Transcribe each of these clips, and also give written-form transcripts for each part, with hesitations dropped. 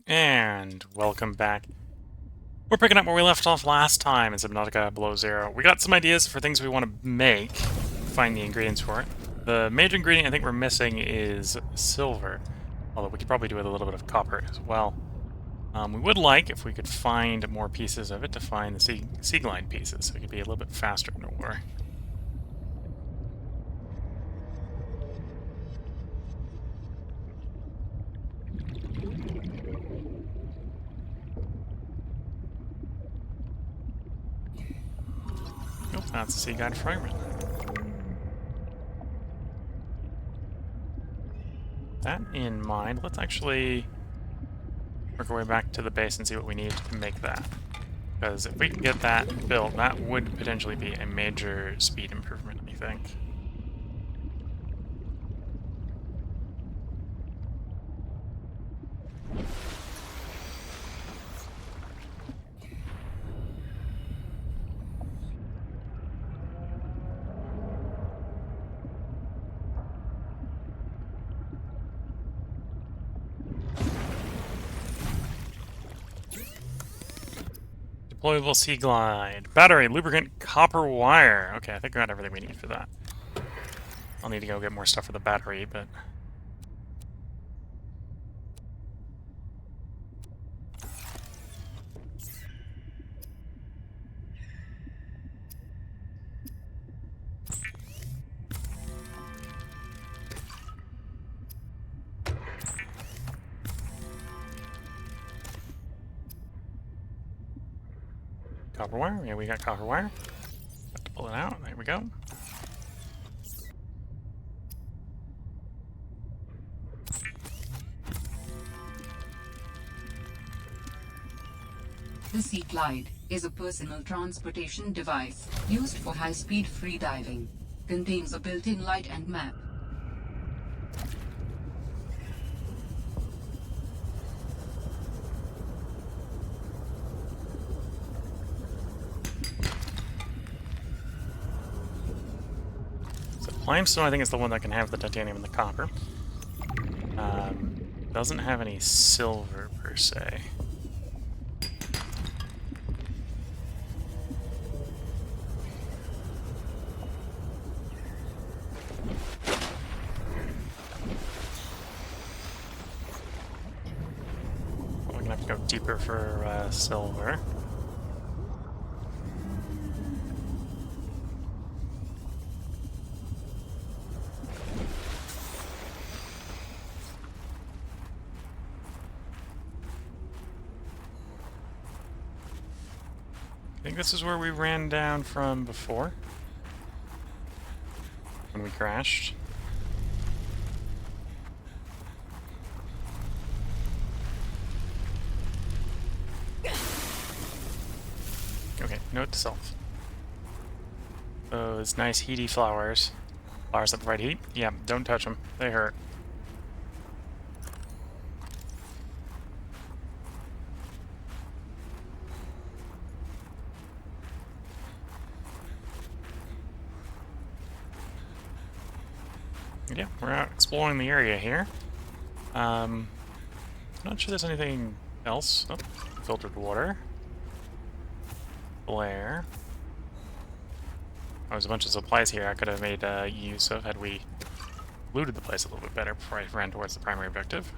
And welcome back. We're picking up where we left off last time in Subnautica Below Zero. We got some ideas for things we want to make, find the ingredients for it. The major ingredient I think we're missing is silver, although we could probably do with a little bit of copper as well. We would like, if we could find more pieces of it, to find the sea glide pieces, so we could be a little bit faster in ore. Nope, that's a sea glide fragment. That in mind, let's actually work our way back to the base and see what we need to make that. Because if we can get that built, that would potentially be a major speed improvement, I think. Deployable sea glide. Battery, lubricant, copper wire. Okay, I think I got everything we need for that. I'll need to go get more stuff for the battery, but... Copper wire? Yeah, we got copper wire. Have to pull it out. There we go. The Sea Glide is a personal transportation device used for high-speed freediving. Contains a built-in light and map. So limestone, I think, is the one that can have the titanium and the copper. Doesn't have any silver, per se. We're gonna have to go deeper for silver. I think this is where we ran down from before, when we crashed. Okay, note to self. Those nice heaty flowers. Flowers that provide heat? Yeah, don't touch them. They hurt. Yeah, we're out exploring the area here. Not sure there's anything else. Oh, filtered water. Flare. Oh, there's a bunch of supplies here I could have made use of had we looted the place a little bit better before I ran towards the primary objective.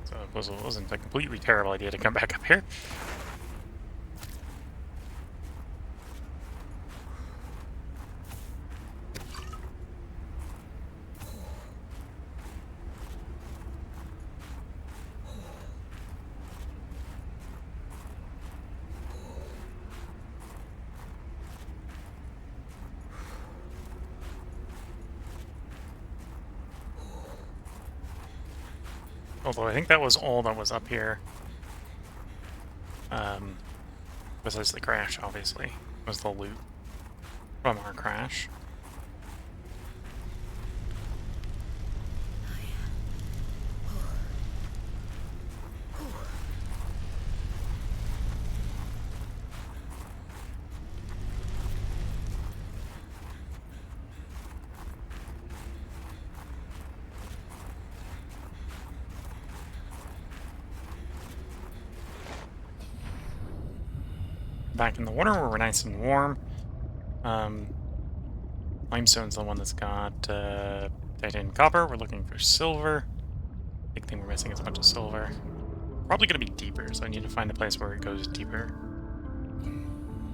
So it wasn't a completely terrible idea to come back up here. Although I think that was all that was up here. Besides the crash, obviously, was the loot from our crash. back in the water where we're nice and warm. Limestone's the one that's got titanium copper. We're looking for silver. Big thing we're missing is a bunch of silver. Probably going to be deeper, so I need to find a place where it goes deeper.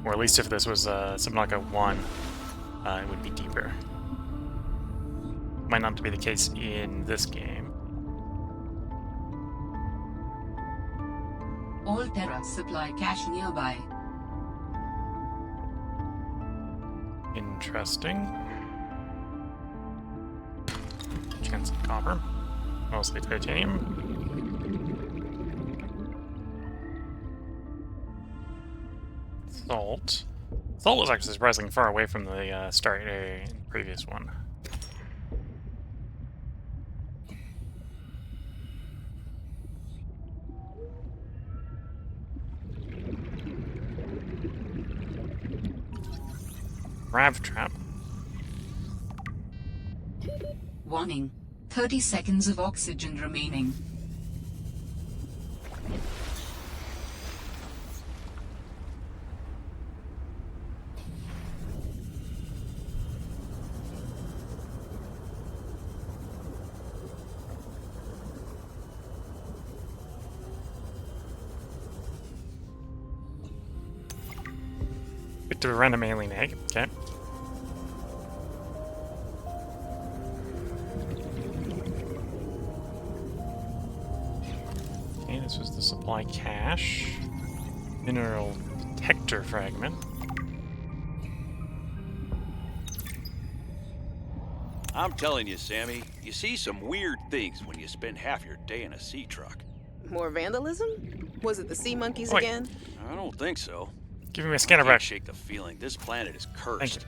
Or at least if this was Subnautica 1, it would be deeper. Might not be the case in this game. All Terra supply cache nearby. Interesting. Chance of copper. Mostly titanium. Salt. Salt was actually surprisingly far away from the start area in the previous one. Grav trap. Warning. 30 seconds of oxygen remaining. Picked a random alien egg. Okay. Okay, this was the supply cache. Mineral detector fragment. I'm telling you, Sammy, you see some weird things when you spend half your day in a sea truck. More vandalism? Was it the sea monkeys Wait. again? I don't think so. Give me a scanner I can't back. shake the feeling this planet is Thank cursed.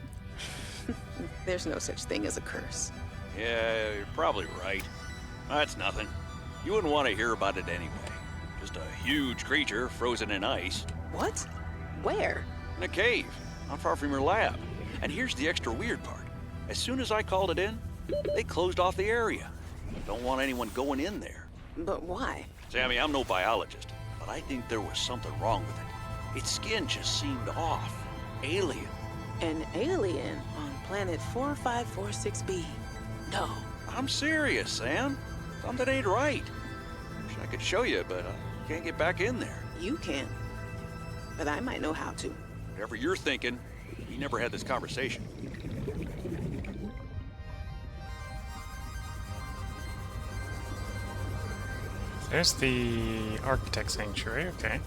you. There's no such thing as a curse. Yeah, you're probably right. That's nothing. You wouldn't want to hear about it anyway. Just a huge creature frozen in ice What? Where? in a cave, not far from your lab. And here's the extra weird part. As soon as I called it in, they closed off the area. Don't want anyone going in there. But why? Sammy, I'm no biologist, but I think there was something wrong with it. Its skin just seemed off. Alien. An alien on planet 4546b. No. I'm serious, Sam. Something ain't right. Wish I could show you, but I can't get back in there. You can. But I might know how to. Whatever you're thinking, we never had this conversation. There's the architect sanctuary. Okay.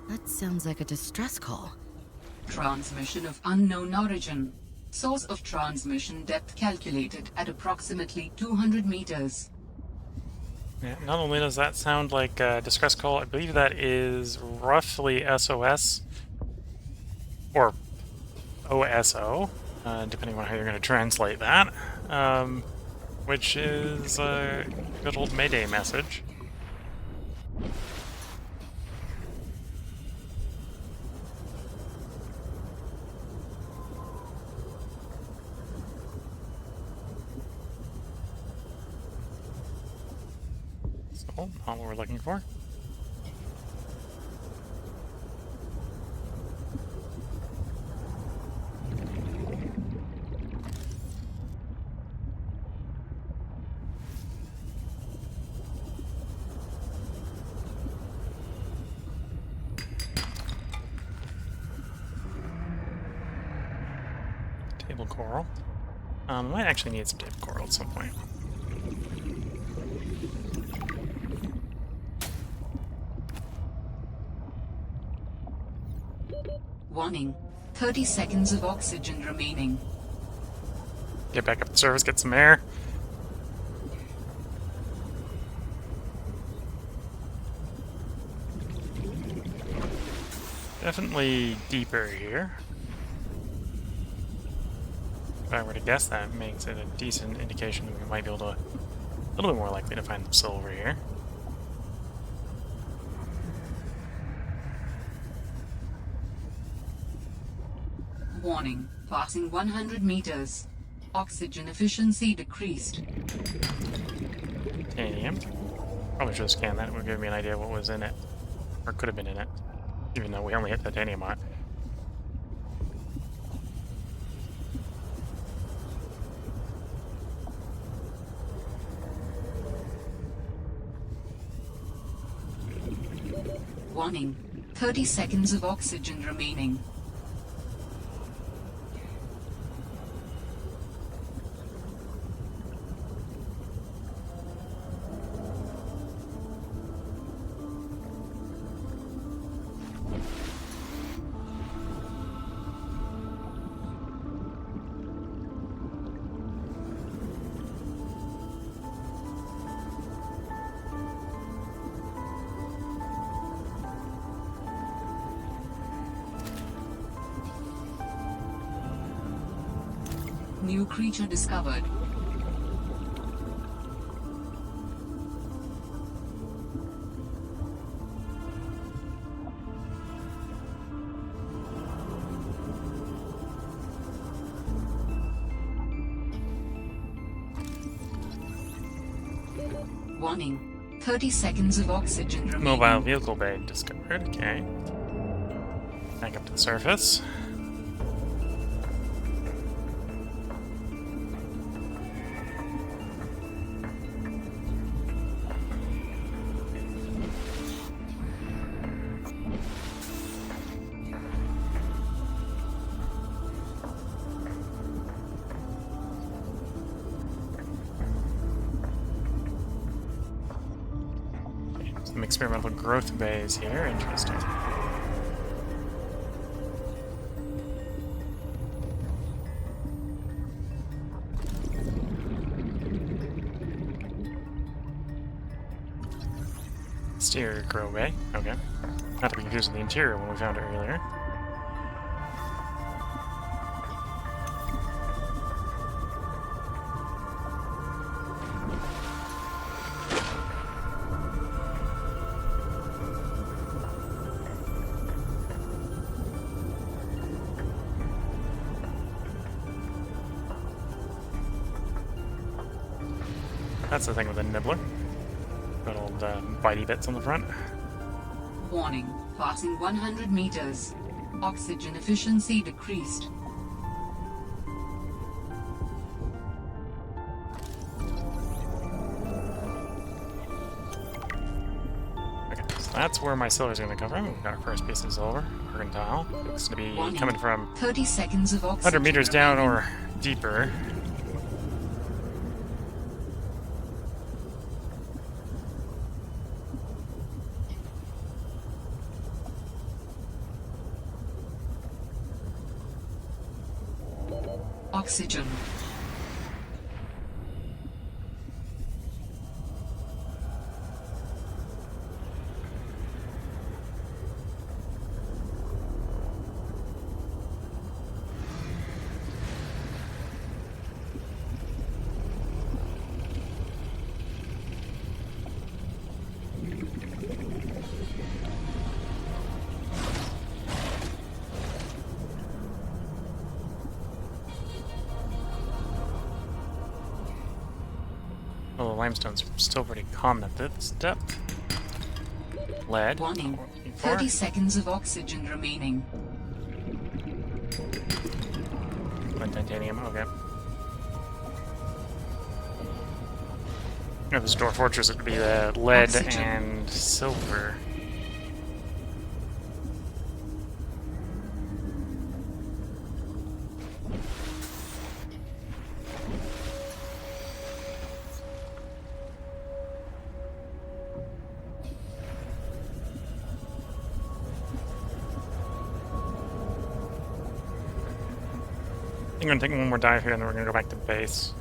That sounds like a distress call. Transmission of unknown origin. Source of transmission depth calculated at approximately 200 meters. Yeah, not only does that sound like a distress call, I believe that is roughly SOS or OSO, depending on how you're going to translate that, which is a good old Mayday message. So, not what we're looking for. Table coral. Might actually need some table coral at some point. Warning. 30 seconds of oxygen remaining. Get back up to the surface, get some air. Definitely deeper here. If I were to guess, that makes it a decent indication that we might be able to, a little bit more likely to find some silver here. Warning, passing 100 meters. Oxygen efficiency decreased. Titanium. Probably should have scanned that. It would give me an idea what was in it. Or could have been in it. Even though we only hit titanium on it. Warning, 30 seconds of oxygen remaining. New creature discovered. Warning, 30 seconds of oxygen remaining. Mobile vehicle bay discovered. Okay. Back up to the surface. Some experimental growth bays here. Interesting. Exterior grow bay. Okay. Not to be confused with the interior when we found it earlier. That's the thing with the nibbler. Got old bitey bits on the front. Warning, passing 100 meters. Oxygen efficiency decreased. Okay, so that's where my silver's going to come from. We've got our first piece of silver. Mercantile. Looks to be Warning, coming from 30 seconds of oxygen 100 meters down remaining. or deeper. Oxygen. Well, the limestone's still pretty common at this depth. Lead. Warning, 4. 30 seconds of oxygen remaining. Lead titanium, okay. No, this door fortress would be the lead Oxygen. and silver. I'm gonna take one more dive here, and then we're gonna go back to base.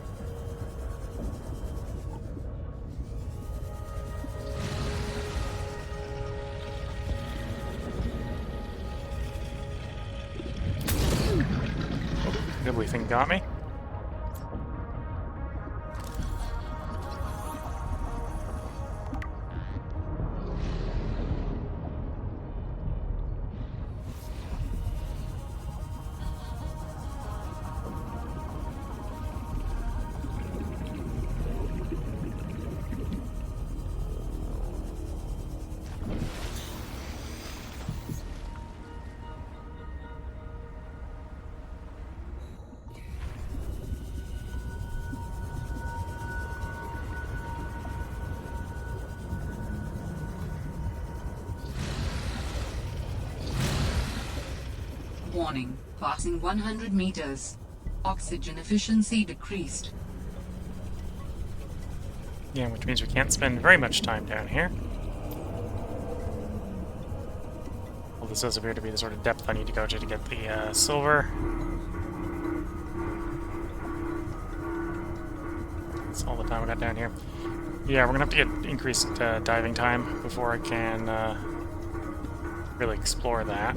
Nibbly thing got me. Warning, passing 100 meters. Oxygen efficiency decreased. Yeah, which means we can't spend very much time down here. Well, this does appear to be the sort of depth I need to go to get the silver. That's all the time I got down here. Yeah, we're gonna have to get increased diving time before I can really explore that.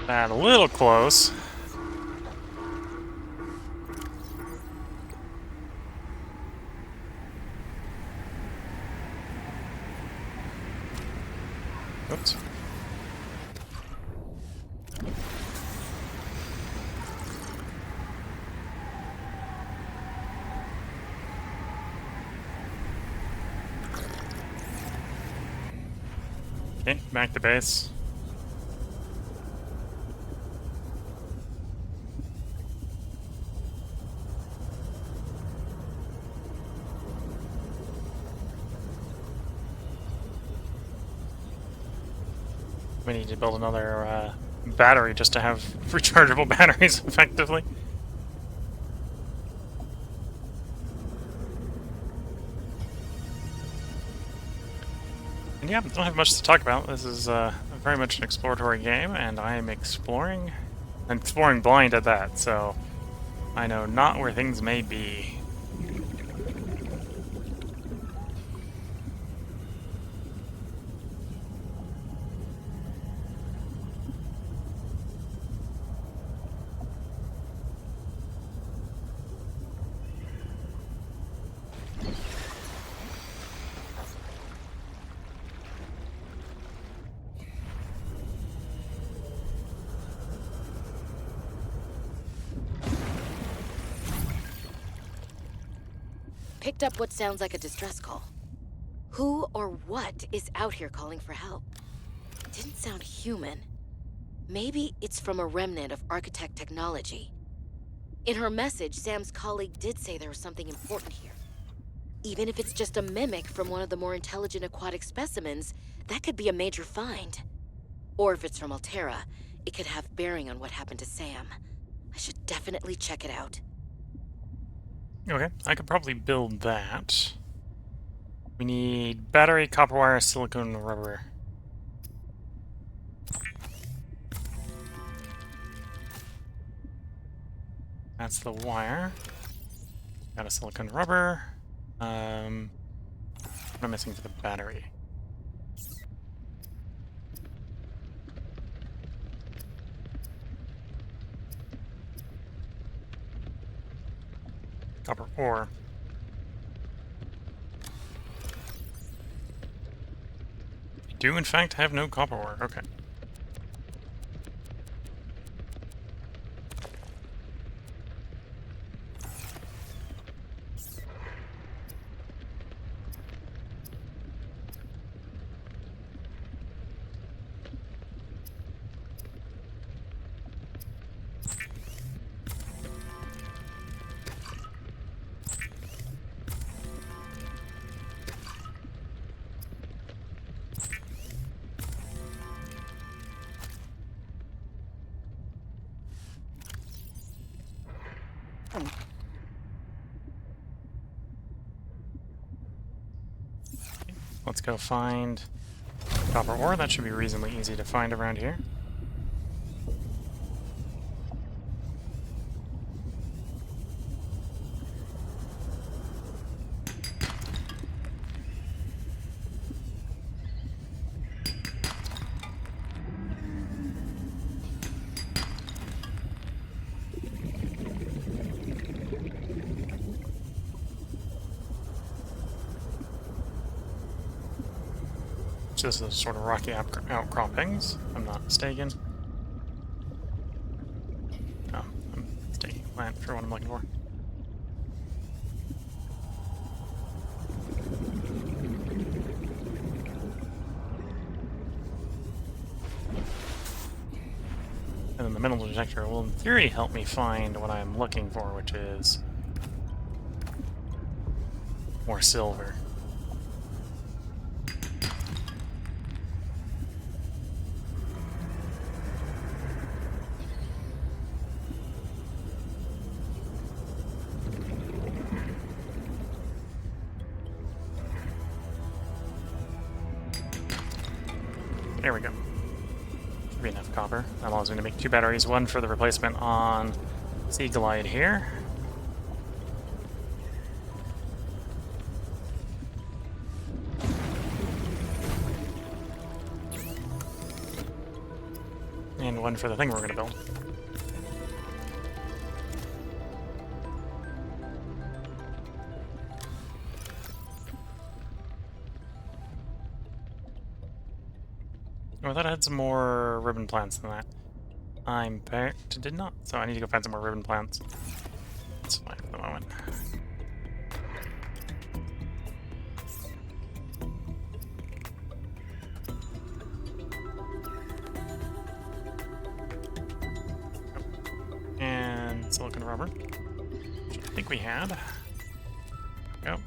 That a little close. Oops. Okay, back to base. We need to build another battery just to have rechargeable batteries, effectively. And yeah, don't have much to talk about. This is very much an exploratory game, and I am exploring blind at that, so I know not where things may be. Picked up what sounds like a distress call. Who or what is out here calling for help? Didn't sound human. Maybe it's from a remnant of architect technology. In her message, Sam's colleague did say there was something important here. Even if it's just a mimic from one of the more intelligent aquatic specimens, that could be a major find. Or if it's from Altera, it could have bearing on what happened to Sam. I should definitely check it out. Okay, I could probably build that. We need battery, copper wire, silicone, rubber. That's the wire. Got a silicone rubber. What am I missing for the battery? Copper ore. I do in fact have no copper ore. Okay. let's go find copper ore. That should be reasonably easy to find around here. This is sort of rocky outcroppings, if I'm not mistaken. Oh, I'm mistaking plant for what I'm looking for. And then the mineral detector will, in theory, help me find what I'm looking for, which is more silver. There we go. Should be enough copper. That allows me to make 2 batteries, one for the replacement on Sea Glide here. And one for the thing we're going to build. Oh, I thought I had some more ribbon plants than that. I'm back to did not, so I need to go find some more ribbon plants. That's fine for the moment. And silicon rubber, which I think we had. Yep.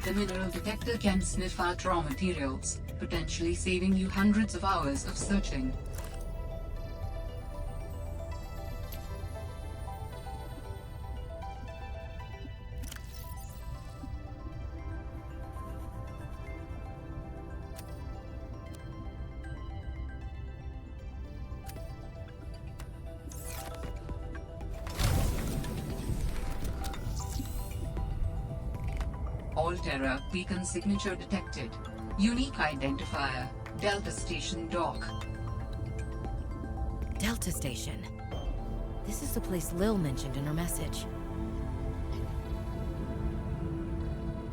The mineral detector can sniff out raw materials, potentially saving you hundreds of hours of searching. Alterra beacon signature detected. Unique identifier. Delta Station dock. Delta Station. This is the place Lil mentioned in her message.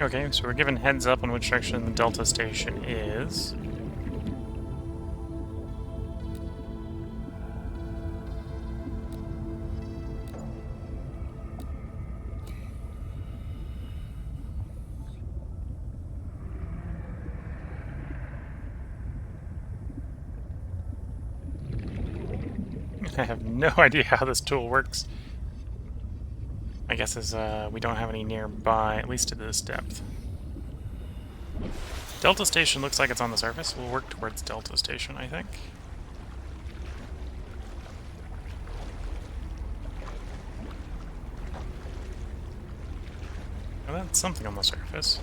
Okay, so we're given heads up on which direction the Delta Station is. I have no idea how this tool works. My guess is we don't have any nearby, at least to this depth. Delta Station looks like it's on the surface. We'll work towards Delta Station, I think. Oh, that's something on the surface.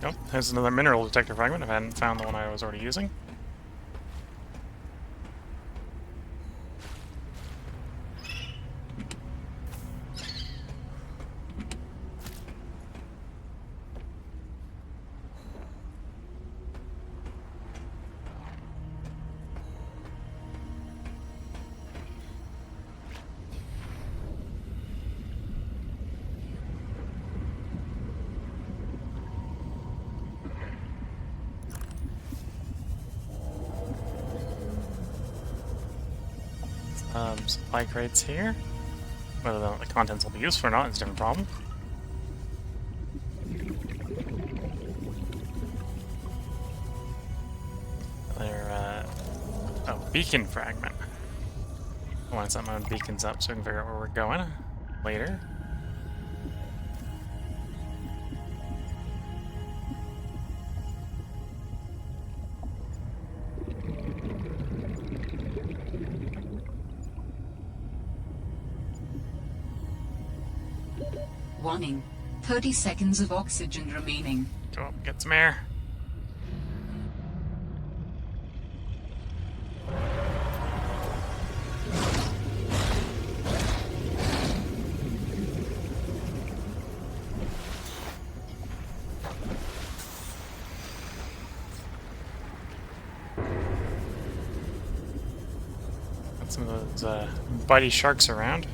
Oh, there's another mineral detector fragment. I hadn't found the one I was already using. Supply crates here. Whether the contents will be useful or not is a different problem. beacon fragment. I want to set my own beacons up so we can figure out where we're going later. Warning. 30 seconds of oxygen remaining. Go up, get some air. Got some of those bitey sharks around.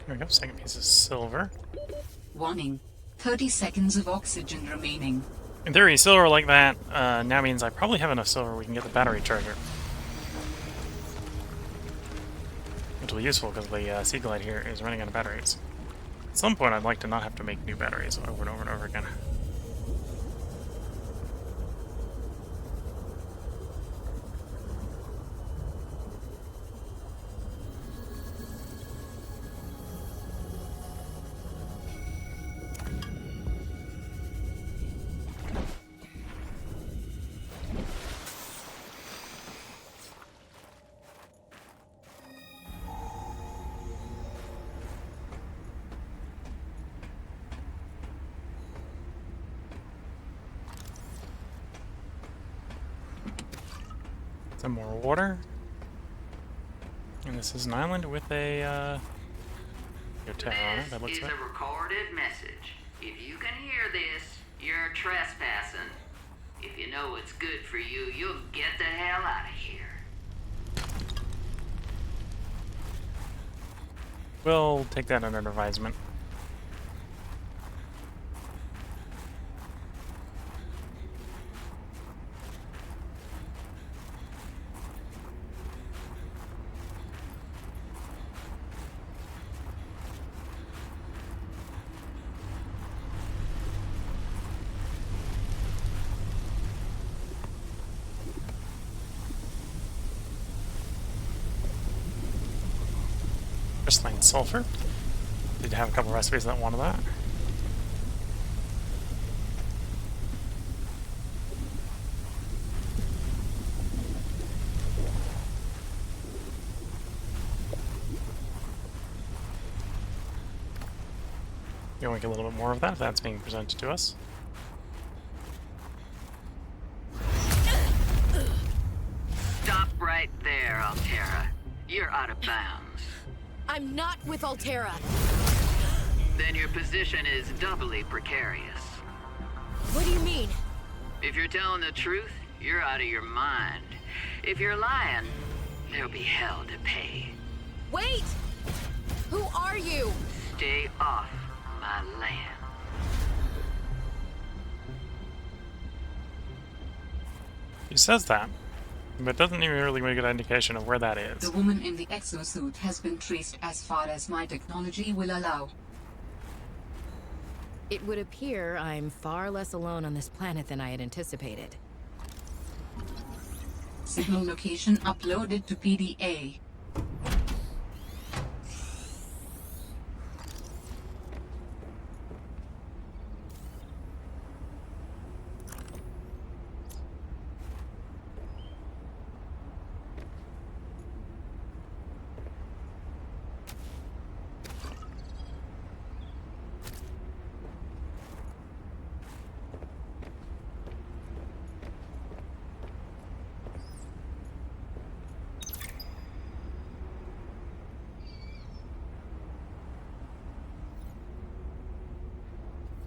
There we go, second piece of silver. Warning. 30 seconds of oxygen remaining. In theory, silver like that now means I probably have enough silver we can get the battery charger. Which will be useful because the Sea Glide here is running out of batteries. At some point I'd like to not have to make new batteries over and over and over again. Some more water. And this is an island with a hotel on it, that looks This is right. a recorded message. If you can hear this, you're trespassing. If you know what's good for you, you'll get the hell out of here. We'll take that under advisement. Crystalline sulfur. Did have a couple recipes that wanted that. You want to get a little bit more of that if that's being presented to us. Stop right there, Altera. You're out of bounds. I'm not with Altera. Then your position is doubly precarious. What do you mean? If you're telling the truth, you're out of your mind. If you're lying, there'll be hell to pay. Wait! Who are you? Stay off my land. He says that, but doesn't even really make a good indication of where that The is. woman in the exosuit has been traced as far as my technology will allow. It would appear I'm far less alone on this planet than I had anticipated. Signal location uploaded to PDA.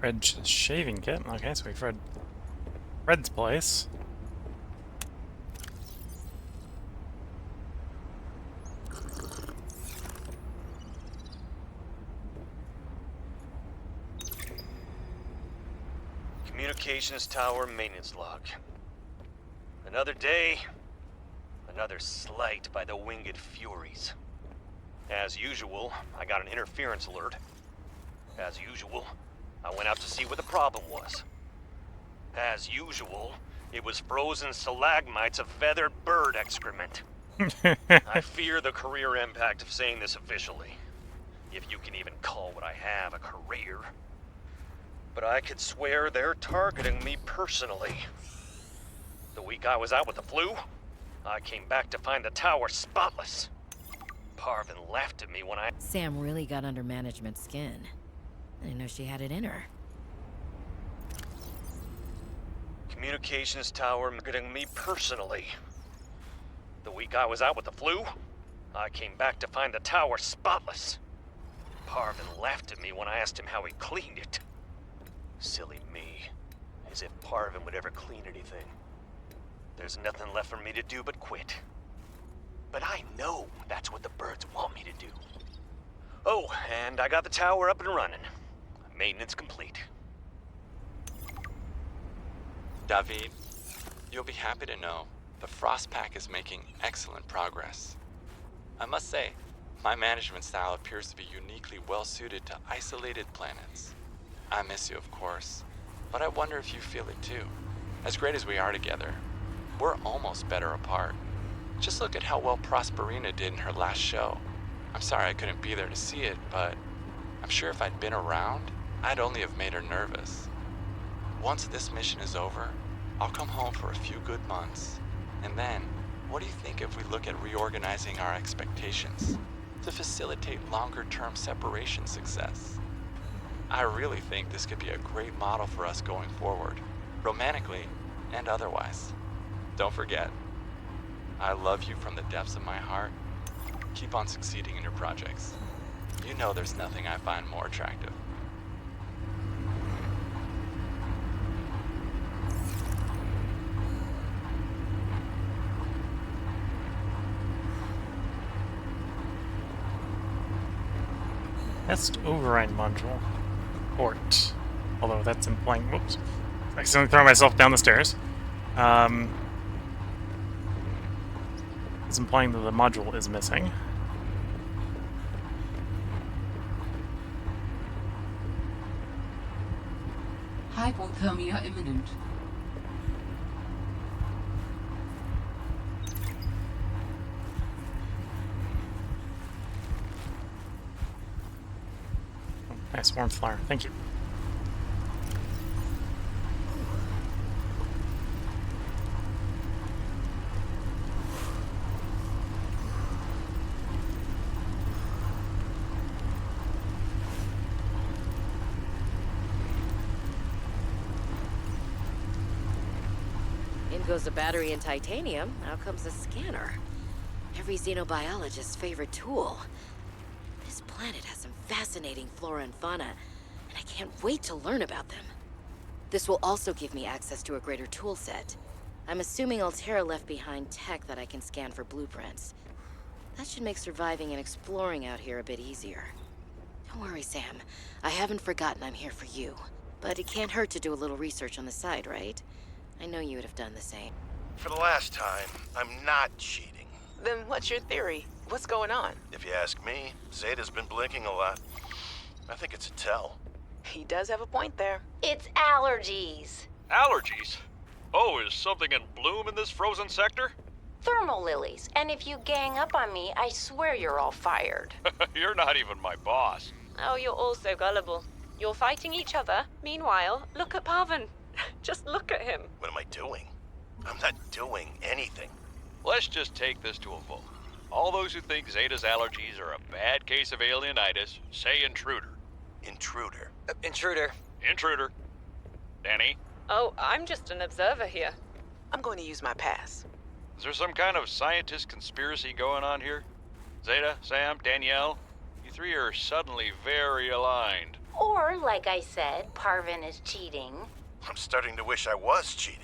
Fred's shaving kit. Okay, so we've read Fred's place. Communications tower maintenance log. Another day, another slight by the winged furies. As usual, I got an interference alert. As usual, I went out to see what the problem was. As usual, it was frozen stalagmites of feathered bird excrement. I fear the career impact of saying this officially, if you can even call what I have a career. But I could swear they're targeting me personally. The week I was out with the flu, I came back to find the tower spotless. Parvin laughed at me when I... Sam really got under management's skin. I didn't know she had it in her. Communications tower targeting me personally. The week I was out with the flu, I came back to find the tower spotless. Parvin laughed at me when I asked him how he cleaned it. Silly me. As if Parvin would ever clean anything. There's nothing left for me to do but quit. But I know that's what the birds want me to do. Oh, and I got the tower up and running. Maintenance complete. David, you'll be happy to know the Frost Pack is making excellent progress. I must say, my management style appears to be uniquely well suited to isolated planets. I miss you, of course, but I wonder if you feel it too. As great as we are together, we're almost better apart. Just look at how well Prosperina did in her last show. I'm sorry I couldn't be there to see it, but I'm sure if I'd been around, I'd only have made her nervous. Once this mission is over, I'll come home for a few good months. And then, what do you think if we look at reorganizing our expectations to facilitate longer-term separation success? I really think this could be a great model for us going forward, romantically and otherwise. Don't forget, I love you from the depths of my heart. Keep on succeeding in your projects. You know there's nothing I find more attractive. Test override module. Port. Although that's implying... Whoops. I accidentally throw myself down the stairs. It's implying that the module is missing. Hypothermia imminent. Nice warmth flare. Thank you. In goes a battery and titanium, out comes a scanner. Every xenobiologist's favorite tool. This planet has some fascinating flora and fauna, and I can't wait to learn about them. This will also give me access to a greater tool set. I'm assuming Altera left behind tech that I can scan for blueprints. That should make surviving and exploring out here a bit easier. Don't worry, Sam. I haven't forgotten I'm here for you. But it can't hurt to do a little research on the side, right? I know you would have done the same. For the last time, I'm not cheating. Then what's your theory? What's going on? If you ask me, Zeta's been blinking a lot. I think it's a tell. He does have a point there. It's allergies. Allergies? Oh, is something in bloom in this frozen sector? Thermal lilies. And if you gang up on me, I swear you're all fired. You're not even my boss. Oh, you're all so gullible. You're fighting each other. Meanwhile, look at Parvin. Just look at him. What am I doing? I'm not doing anything. Let's just take this to a vote. All those who think Zeta's allergies are a bad case of alienitis, say intruder. Intruder. Intruder. Intruder. Danny, Oh, I'm just an observer here. I'm going to use my pass. is there some kind of scientist conspiracy going on here? Zeta, Sam, Danielle, you three are suddenly very aligned. Or, like I said, Parvin is cheating. I'm starting to wish I was cheating.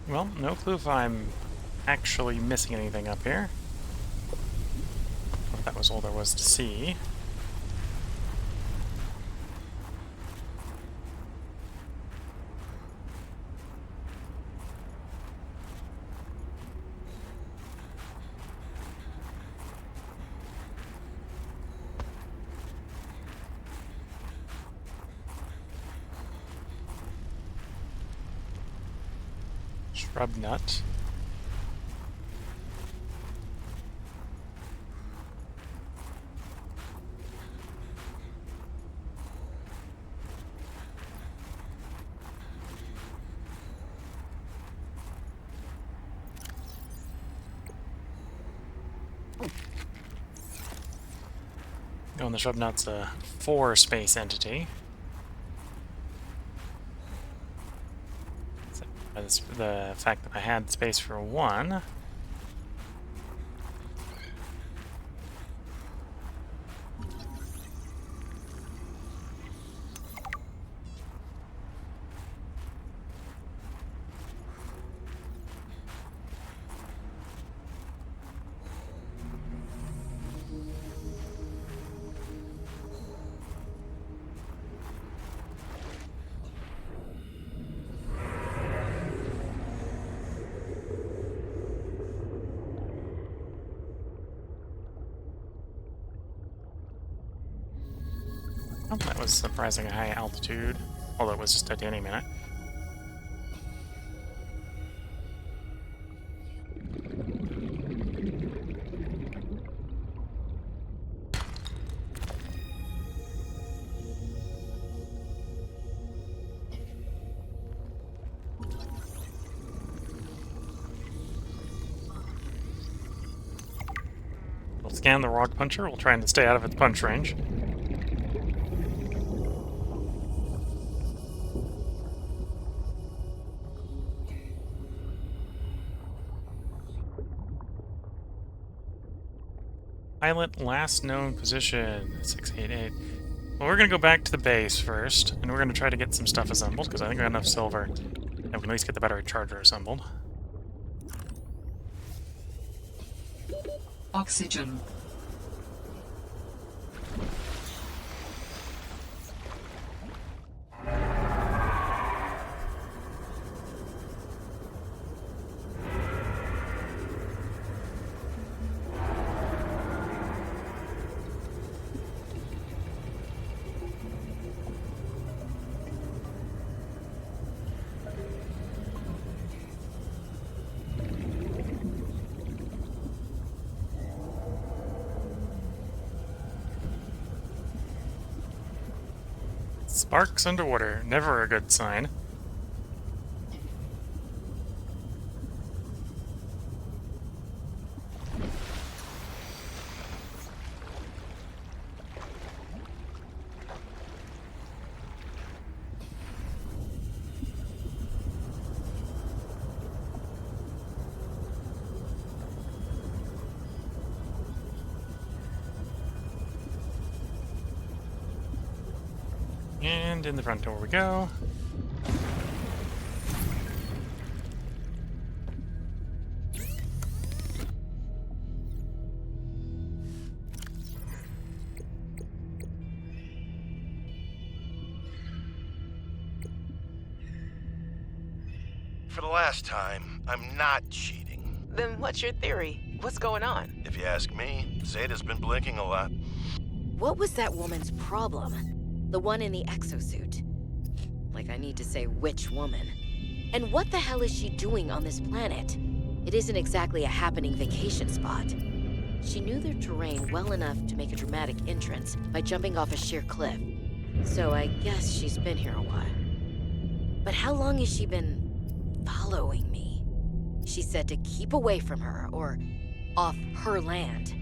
Well, no clue if I'm actually missing anything up here. If that was all there was to see. Shrub nut. Oh, and the shrub nut's a 4-space entity. So, the fact that I had space for 1. Oh, that was surprisingly high altitude, although it was just titanium in it. We'll scan the rock puncher. We'll try and stay out of its punch range. Pilot last known position, 688. Well, we're going to go back to the base first, and we're going to try to get some stuff assembled, because I think we got enough silver that we can at least get the battery charger assembled. Oxygen. Sparks underwater, never a good sign. And in the front door we go. For the last time, I'm not cheating. Then what's your theory? What's going on? If you ask me, Zeta's been blinking a lot. What was that woman's problem? The one in the exosuit. Like I need to say which woman. And what the hell is she doing on this planet? It isn't exactly a happening vacation spot. She knew their terrain well enough to make a dramatic entrance by jumping off a sheer cliff. So I guess she's been here a while. But how long has she been following me? She said to keep away from her, or off her land.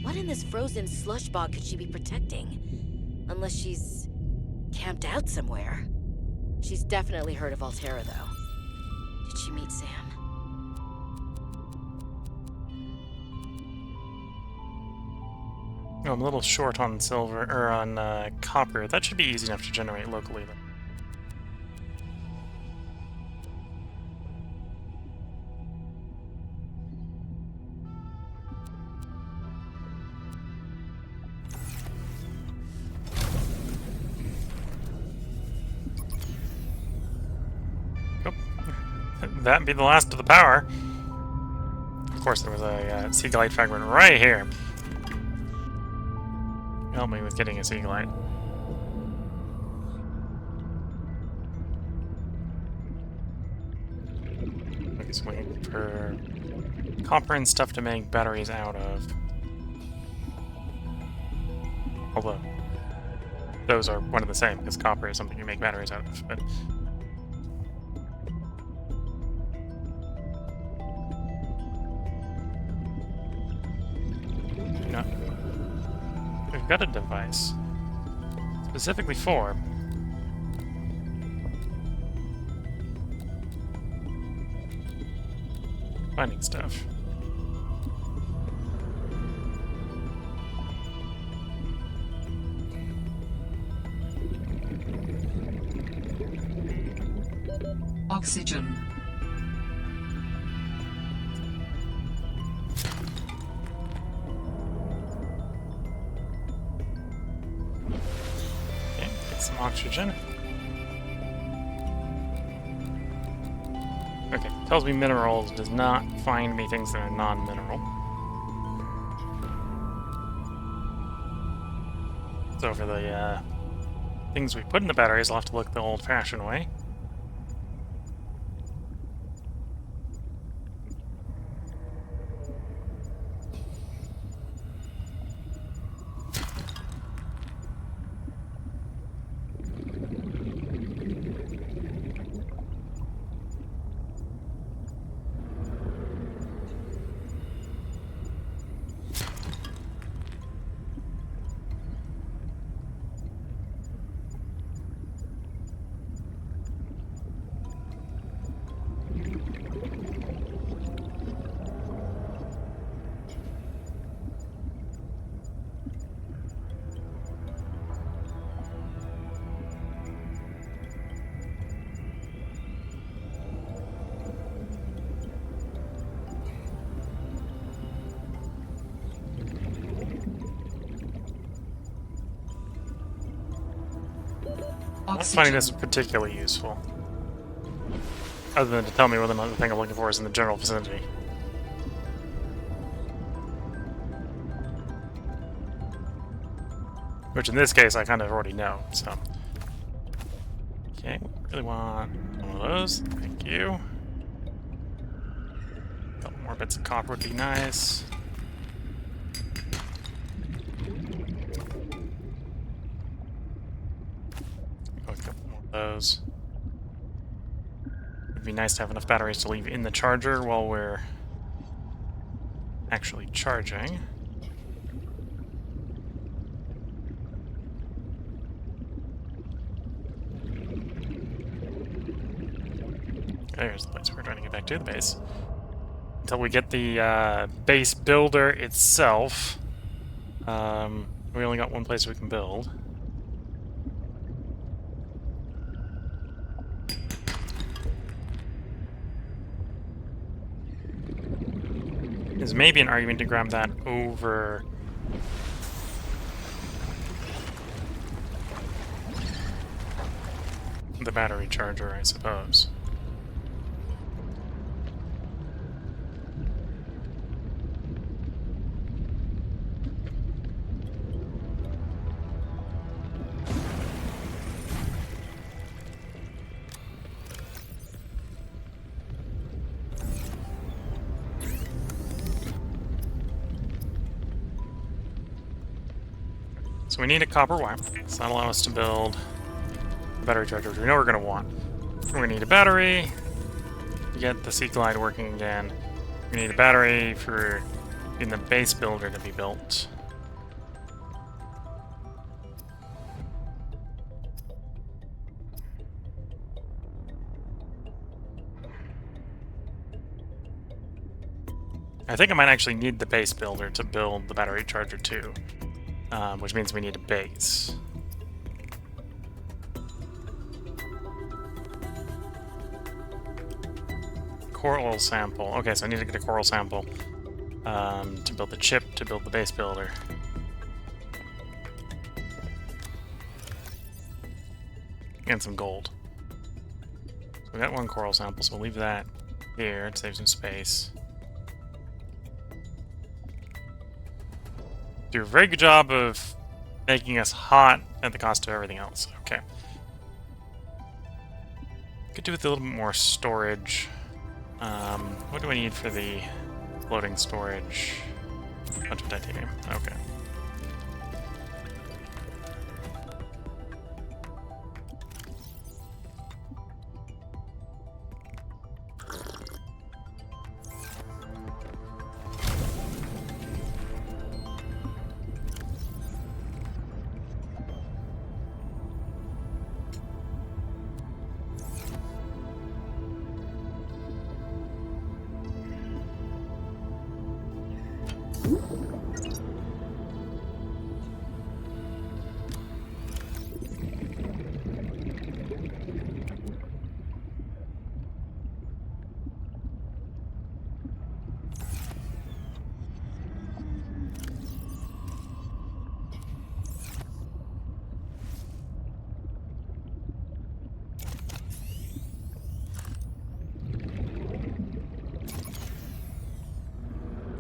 What in this frozen slush bog could she be protecting? Unless she's camped out somewhere. She's definitely heard of Altera, though. Did she meet Sam? Oh, I'm a little short on silver, or on copper. That should be easy enough to generate locally, though. That'd be the last of the power. Of course, there was a sea glide fragment right here. Help me with getting a sea glide. Okay, so waiting for copper and stuff to make batteries out of. Although, those are one and the same, because copper is something you make batteries out of. But no. We've got a device specifically for finding stuff. Oxygen. Okay, get some oxygen. Okay, tells me minerals, does not find me things that are non-mineral. So for the things we put in the batteries, I'll have to look the old-fashioned way. I'm not finding this particularly useful. Other than to tell me whether or not the thing I'm looking for is in the general vicinity. Which in this case I kind of already know, so. Okay, really want one of those. Thank you. A couple more bits of copper would be nice. A couple more of those. It'd be nice to have enough batteries to leave in the charger while we're actually charging. There's the place we're trying to get back to, the base. Until we get the base builder itself. We only got one place we can build. There's maybe an argument to grab that over the battery charger, I suppose. So we need a copper wire, so that'll allow us to build a battery charger, which we know we're going to want. We're going to need a battery to get the Sea Glide working again. We need a battery for getting the base builder to be built. I think I might actually need the base builder to build the battery charger too, which means we need a base. Core oil sample. Okay, so I need to get a coral sample to build the chip, to build the base builder. And some gold. So we got one coral sample, so we'll leave that here to save some space. Do a very good job of making us hot at the cost of everything else. Okay. Could do with a little bit more storage. What do I need for the floating storage? A bunch of titanium. Okay.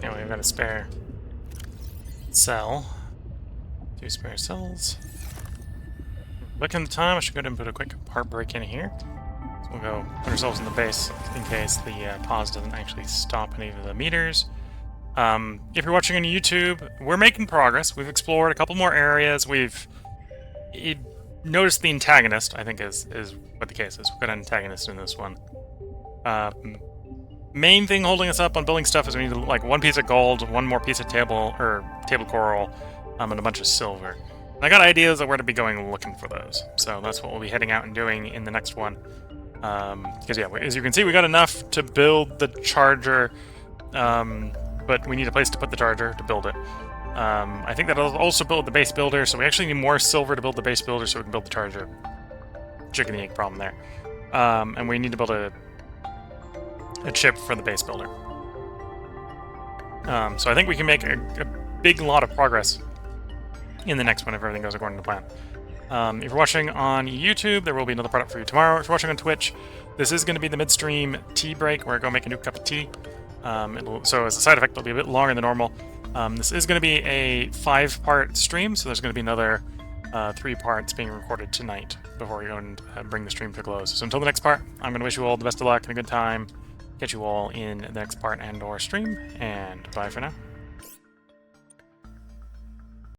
Anyway, we've got a spare cell. 2 spare cells. Looking at the time, I should go ahead and put a quick part break in here. So we'll go put ourselves in the base in case the pause doesn't actually stop any of the meters. If you're watching on YouTube, we're making progress. We've explored a couple more areas. We've noticed the antagonist, I think is what the case is. We've got an antagonist in this one. Main thing holding us up on building stuff is we need like 1 piece of gold, 1 more piece of table coral, and a bunch of silver. And I got ideas of where to be going looking for those. So that's what we'll be heading out and doing in the next one. Because yeah, as you can see, we got enough to build the charger, but we need a place to put the charger to build it. I think that'll also build the base builder, so we actually need more silver to build the base builder so we can build the charger. Chicken and egg problem there. And we need to build a chip for the base builder. So I think we can make a big lot of progress in the next one if everything goes according to plan. If you're watching on YouTube, there will be another product for you tomorrow. If you're watching on Twitch, this is going to be the midstream tea break where I go make a new cup of tea. So as a side effect, it'll be a bit longer than normal. This is going to be a 5-part stream, so there's going to be another 3 parts being recorded tonight before we go and bring the stream to a close. So until the next part, I'm going to wish you all the best of luck and a good time. Catch you all in the next part and/or stream, and bye for now.